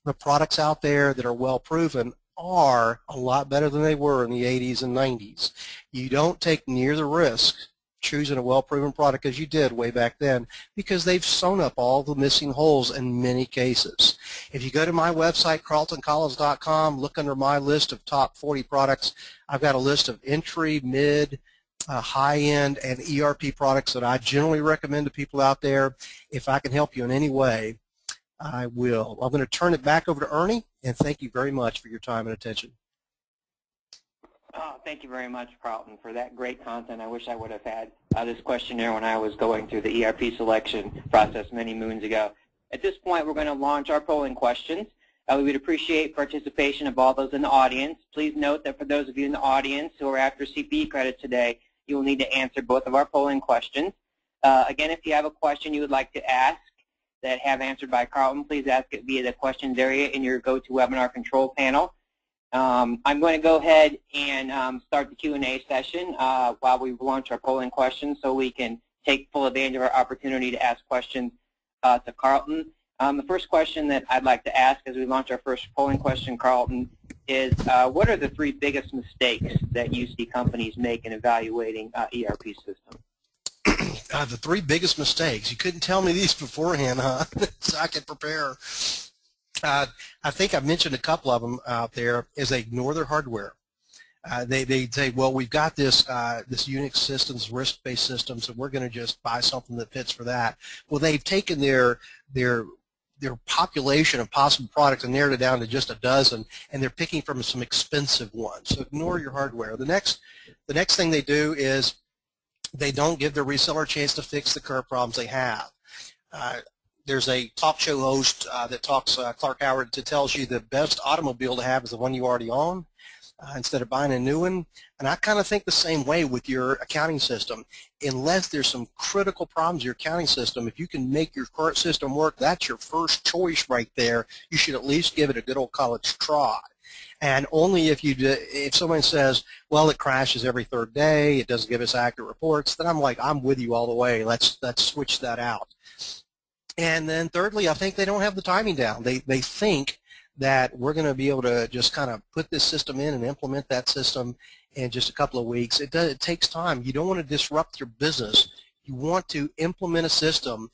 the products out there that are well proven are a lot better than they were in the 80s and 90s. You don't take near the risk choosing a well-proven product as you did way back then, because they've sewn up all the missing holes in many cases. If you go to my website, carltoncollins.com, look under my list of top 40 products, I've got a list of entry, mid, high-end, and ERP products that I generally recommend to people out there. If I can help you in any way, I will. I'm going to turn it back over to Ernie, and thank you very much for your time and attention. Oh, thank you very much, Carlton, for that great content. I wish I would have had this questionnaire when I was going through the ERP selection process many moons ago. At this point, we're going to launch our polling questions. We would appreciate participation of all those in the audience. Please note that for those of you in the audience who are after CPE credits today, you will need to answer both of our polling questions. Again, if you have a question you would like to ask that have answered by Carlton, please ask it via the questions area in your GoToWebinar control panel. I'm going to go ahead and start the Q&A session while we launch our polling questions so we can take full advantage of our opportunity to ask questions to Carlton. The first question that I'd like to ask as we launch our first polling question, Carlton, is what are the 3 biggest mistakes that you see companies make in evaluating ERP systems? The 3 biggest mistakes. You couldn't tell me these beforehand, huh? So I could prepare. I think I've mentioned a couple of them out there, is they ignore their hardware. They say, well, we've got this Unix systems, risk-based systems, and we're going to just buy something that fits for that. Well, they've taken their population of possible products and narrowed it down to just a dozen, and they're picking from some expensive ones. So ignore your hardware. The next thing they do is they don't give their reseller a chance to fix the current problems they have. There's a talk show host that talks, Clark Howard, that tells you the best automobile to have is the one you already own instead of buying a new one. And I kind of think the same way with your accounting system. Unless there's some critical problems in your accounting system, if you can make your current system work, that's your first choice right there. You should at least give it a good old college try. And only if someone says, well, it crashes every 3rd day, it doesn't give us accurate reports, then I'm like, I'm with you all the way. Let's switch that out. And then thirdly, I think they don't have the timing down. They think that we're going to be able to just kind of put this system in and implement that system in just a couple of weeks. It takes time. You don't want to disrupt your business. You want to implement a system,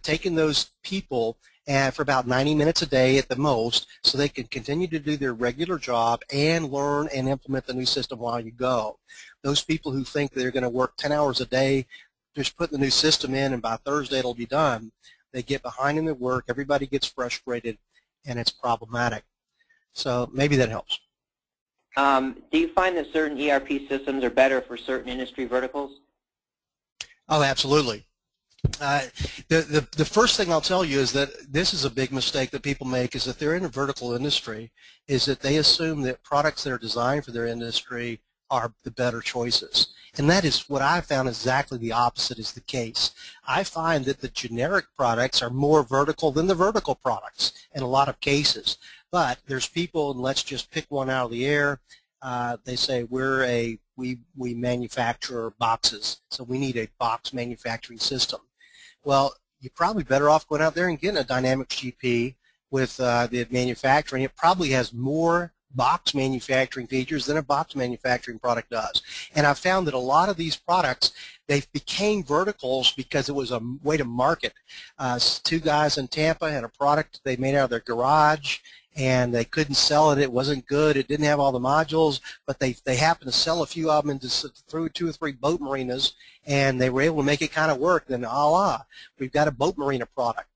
taking those people for about 90 minutes a day at the most so they can continue to do their regular job and learn and implement the new system while you go. Those people who think they're going to work 10 hours a day, just putting the new system in and by Thursday it'll be done, they get behind in their work, everybody gets frustrated, and it's problematic. So maybe that helps. Do you find that certain ERP systems are better for certain industry verticals? Oh, absolutely. The first thing I'll tell you is that this is a big mistake that people make, is that they're in a vertical industry, is that they assume that products that are designed for their industry are the better choices. And that is what I found exactly the opposite is the case. I find that the generic products are more vertical than the vertical products in a lot of cases. But there's people, and let's just pick one out of the air, they say we manufacture boxes, so we need a box manufacturing system. Well, you're probably better off going out there and getting a Dynamics GP with the manufacturing. It probably has more box manufacturing features than a box manufacturing product does. And I've found that a lot of these products, they became verticals because it was a way to market. Two guys in Tampa had a product they made out of their garage, and they couldn't sell it. It wasn't good. It didn't have all the modules, but they happened to sell a few of them through 2 or 3 boat marinas, and they were able to make it kind of work. Then, we've got a boat marina product.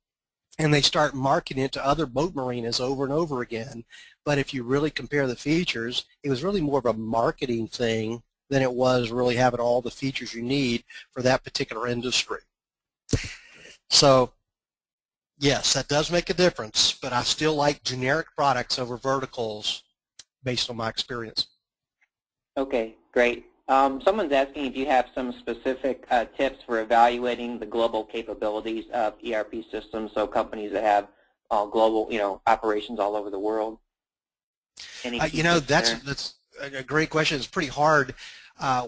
And they start marketing it to other boat marinas over and over again. But if you really compare the features, it was really more of a marketing thing than it was really having all the features you need for that particular industry. So, yes, that does make a difference, but I still like generic products over verticals based on my experience. Okay, great. Someone's asking if you have some specific tips for evaluating the global capabilities of ERP systems, so companies that have global, operations all over the world. That's a great question. It's pretty hard.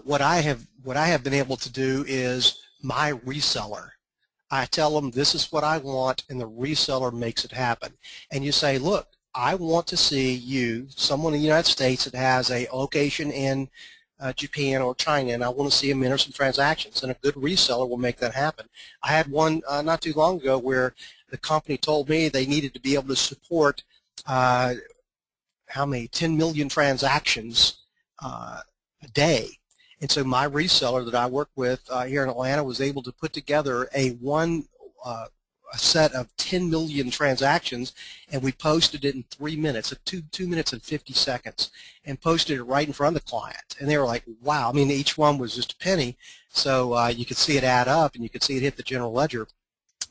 What I have been able to do is my reseller. I tell them this is what I want, and the reseller makes it happen. And you say, look, I want to see someone in the United States that has a location in Japan or China, and I want to see them enter some transactions, and a good reseller will make that happen. I had one not too long ago where the company told me they needed to be able to support 10 million transactions a day. And so my reseller that I work with here in Atlanta was able to put together a set of 10 million transactions, and we posted it in 3 minutes, 2 minutes and 50 seconds, and posted it right in front of the client. And they were like, wow. I mean, each one was just a penny, so you could see it add up, and you could see it hit the general ledger.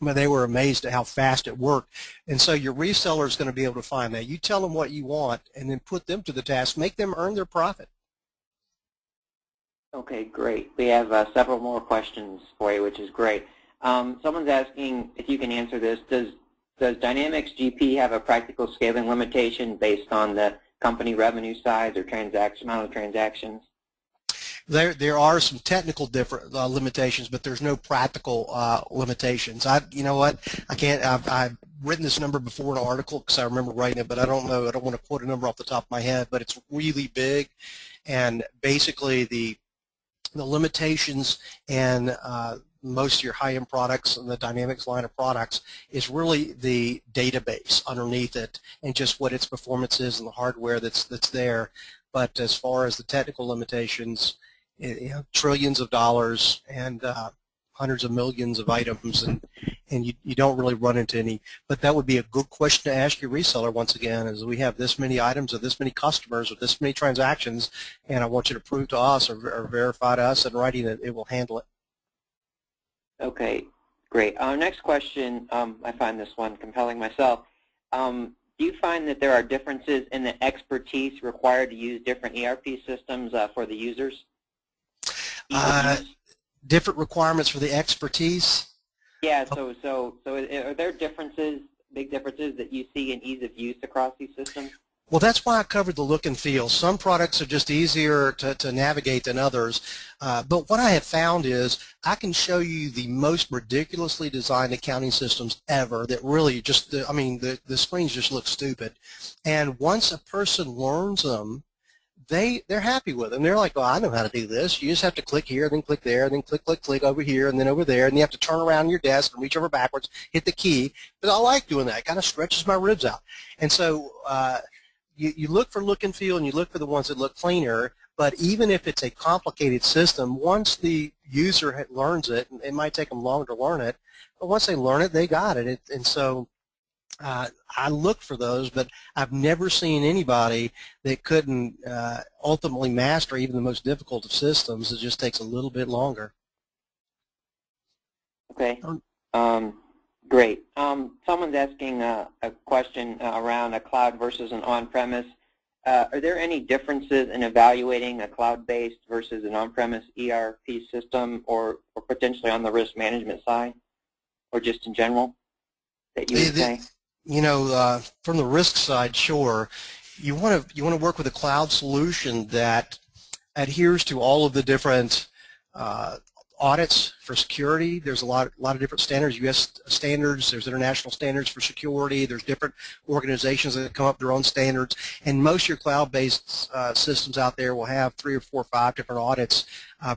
But they were amazed at how fast it worked. And so your reseller is going to be able to find that. You tell them what you want, and then put them to the task. Make them earn their profit. Okay, great. We have several more questions for you, which is great. Someone's asking if you can answer this. Does Dynamics GP have a practical scaling limitation based on the company revenue size or amount of transactions? There are some technical limitations, but there's no practical limitations. You know what? I've written this number before in an article because I remember writing it, but I don't know. I don't want to quote a number off the top of my head, but it's really big, and basically the limitations and most of your high-end products and the Dynamics line of products is really the database underneath it and just what its performance is and the hardware that's there. But as far as the technical limitations, trillions of dollars and hundreds of millions of items, and you don't really run into any. But that would be a good question to ask your reseller once again, is we have this many items or this many customers or this many transactions, and I want you to prove to us or verify to us in writing that it will handle it. Okay, great. Our next question, I find this one compelling myself. Do you find that there are differences in the expertise required to use different ERP systems for the users? Different requirements for the expertise? Yeah, so are there big differences that you see in ease of use across these systems? Well, that's why I covered the look and feel. Some products are just easier to navigate than others. But what I have found is I can show you the most ridiculously designed accounting systems ever that really just, the screens just look stupid. And once a person learns them, they're happy with them. They're like, oh, I know how to do this. You just have to click here, then click there, then click over here, and then over there, and you have to turn around your desk and reach over backwards, hit the key. But I like doing that. It kind of stretches my ribs out. And so you look for look and feel, and you look for the ones that look cleaner. But even if it's a complicated system, once the user learns it, it might take them longer to learn it, but once they learn it, they got it. And so I look for those, but I've never seen anybody that couldn't ultimately master even the most difficult of systems. It just takes a little bit longer. Okay. Great. Someone's asking a question around a cloud versus an on-premise. are there any differences in evaluating a cloud-based versus an on-premise ERP system, or potentially on the risk management side, or just in general that you would say? You know, from the risk side, sure. You want to work with a cloud solution that adheres to all of the different audits for security. There's a lot of different standards, U.S. standards, there's international standards for security, there's different organizations that come up with their own standards, and most of your cloud-based systems out there will have 3 or 4 or 5 different audits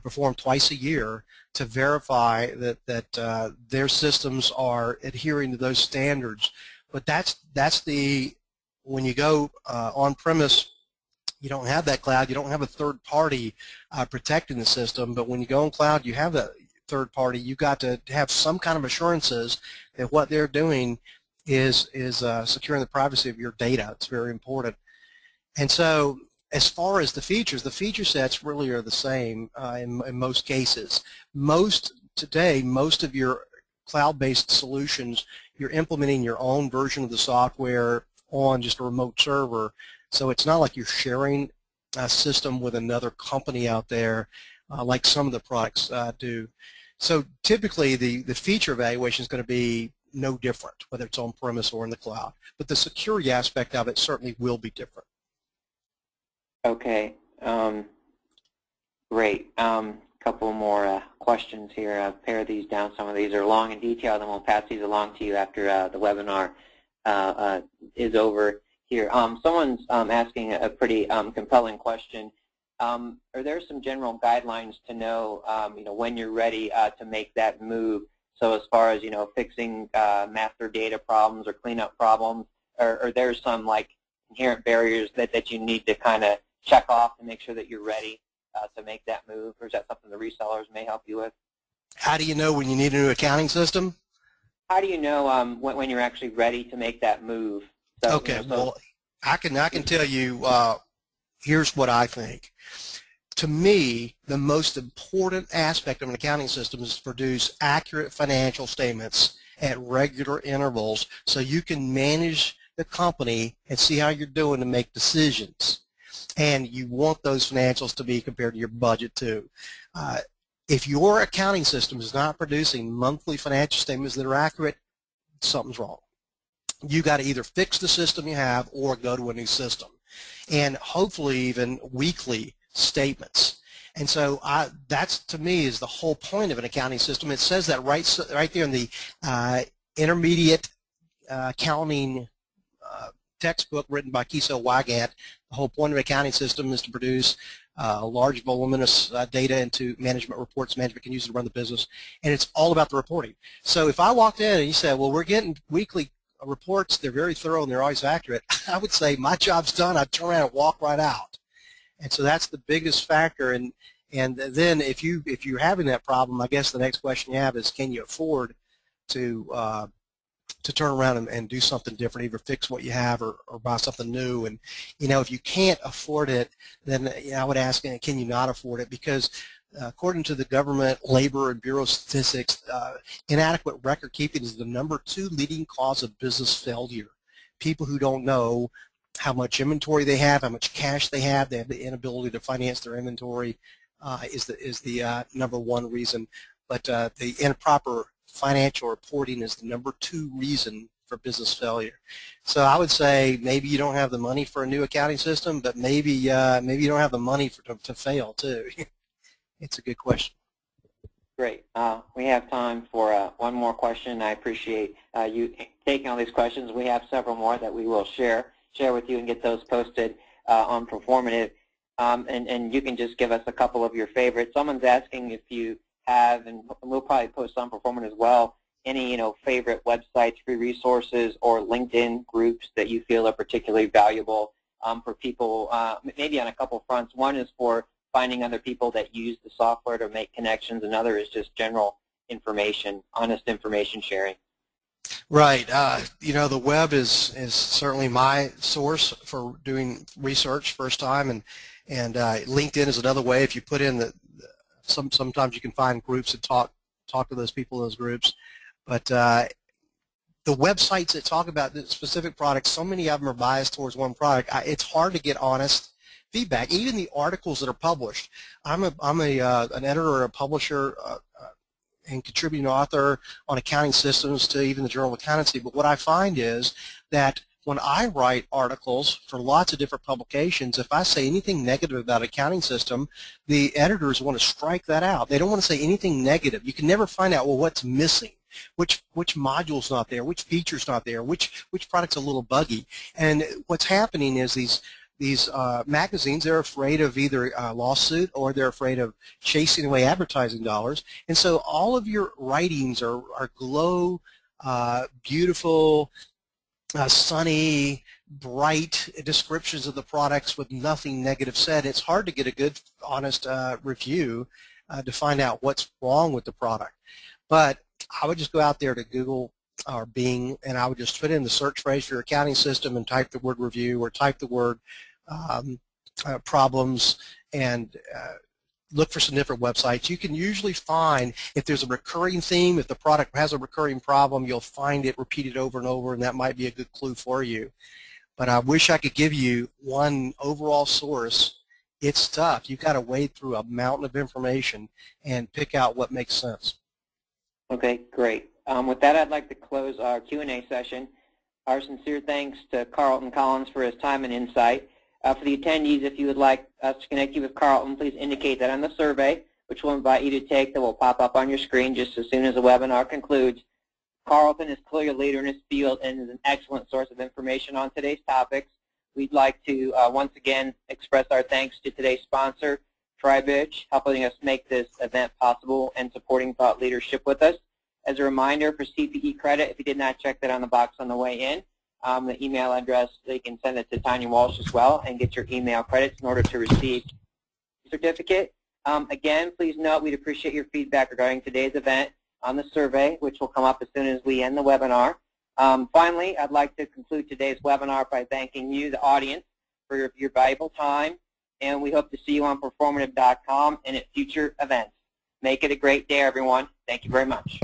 performed twice a year to verify that their systems are adhering to those standards. But that's when you go on-premise, you don't have that cloud. You don't have a third party protecting the system. But when you go on cloud, you have that third party. You've got to have some kind of assurances that what they're doing is securing the privacy of your data. It's very important. And so as far as the feature sets really are the same in most cases. Today, most of your cloud-based solutions, you're implementing your own version of the software on just a remote server. So it's not like you're sharing a system with another company out there like some of the products do. So typically the feature evaluation is going to be no different, whether it's on-premise or in the cloud. But the security aspect of it certainly will be different. Okay, great. Couple more questions here. I've pared these down. Some of these are long and detailed, and we'll pass these along to you after the webinar is over here. Someone's asking a pretty compelling question. Are there some general guidelines to know, when you're ready to make that move? So as far as, fixing master data problems or cleanup problems, or there's some like inherent barriers that you need to kind of check off to make sure that you're ready to make that move, or is that something the resellers may help you with? How do you know when you need a new accounting system? How do you know when you're actually ready to make that move? So, okay, well, I can tell you, here's what I think. To me, the most important aspect of an accounting system is to produce accurate financial statements at regular intervals so you can manage the company and see how you're doing to make decisions. And you want those financials to be compared to your budget too. If your accounting system is not producing monthly financial statements that are accurate, something's wrong. You got to either fix the system you have or go to a new system, and hopefully even weekly statements. And so that's, to me, is the whole point of an accounting system. It says that right there in the intermediate accounting textbook written by Kiesel Wygant. The whole point of an accounting system is to produce large voluminous data into management reports management can use to run the business, and it's all about the reporting. So if I walked in and you said, well, we're getting weekly reports, they're very thorough and they're always accurate, I would say my job's done. I'd turn around and walk right out. And so that's the biggest factor. And then if you're having that problem, I guess the next question you have is, can you afford to turn around and do something different, either fix what you have or buy something new? And if you can't afford it, then I would ask, can you not afford it? Because according to the government, labor, and bureau statistics, inadequate record keeping is the #2 leading cause of business failure. People who don't know how much inventory they have, how much cash they have the inability to finance their inventory is the #1 reason. But the improper financial reporting is the #2 reason for business failure. So I would say maybe you don't have the money for a new accounting system, but maybe you don't have the money to fail too. It's a good question. Great. We have time for one more question. I appreciate you taking all these questions. We have several more that we will share with you and get those posted on Performative. And you can just give us a couple of your favorites. Someone's asking if you have, and we'll probably post on Performative as well, any favorite websites, free resources, or LinkedIn groups that you feel are particularly valuable for people, maybe on a couple fronts. One is for finding other people that use the software to make connections. Another is just general information, honest information sharing. Right. The web is certainly my source for doing research first time, and LinkedIn is another way. If you put in sometimes you can find groups and talk to those people in those groups. But the websites that talk about the specific products, so many of them are biased towards one product. It's hard to get honest feedback. Even the articles that are published. I'm an editor or a publisher and contributing author on accounting systems to even the Journal of Accountancy. But what I find is that when I write articles for lots of different publications, if I say anything negative about accounting system, the editors want to strike that out. They don't want to say anything negative. You can never find out, well, what's missing, which module's not there, which feature's not there, which product's a little buggy. And what's happening is these magazines, they're afraid of either a lawsuit or they're afraid of chasing away advertising dollars. And so all of your writings are glow, beautiful, sunny, bright descriptions of the products with nothing negative said. It's hard to get a good, honest review to find out what's wrong with the product. But I would just go out there to Google or Bing, and I would just put in the search phrase for your accounting system and type the word review or type the word problems and look for some different websites. You can usually find, if there's a recurring theme, if the product has a recurring problem, you'll find it repeated over and over, and that might be a good clue for you. But I wish I could give you one overall source. It's tough. You've got to wade through a mountain of information and pick out what makes sense. Okay, great. With that, I'd like to close our Q&A session. Our sincere thanks to Carlton Collins for his time and insight. For the attendees, if you would like us to connect you with Carlton, please indicate that on the survey, which we'll invite you to take, that will pop up on your screen just as soon as the webinar concludes. Carlton is clearly a leader in his field and is an excellent source of information on today's topics. We'd like to once again express our thanks to today's sponsor, TriBridge, helping us make this event possible and supporting thought leadership with us. As a reminder, for CPE credit, if you did not check that on the box on the way in, the email address, they can send it to Tanya Walsh as well and get your email credits in order to receive the certificate. Again, please note we'd appreciate your feedback regarding today's event on the survey, which will come up as soon as we end the webinar. Finally, I'd like to conclude today's webinar by thanking you, the audience, for your valuable time, and we hope to see you on performative.com and at future events. Make it a great day, everyone. Thank you very much.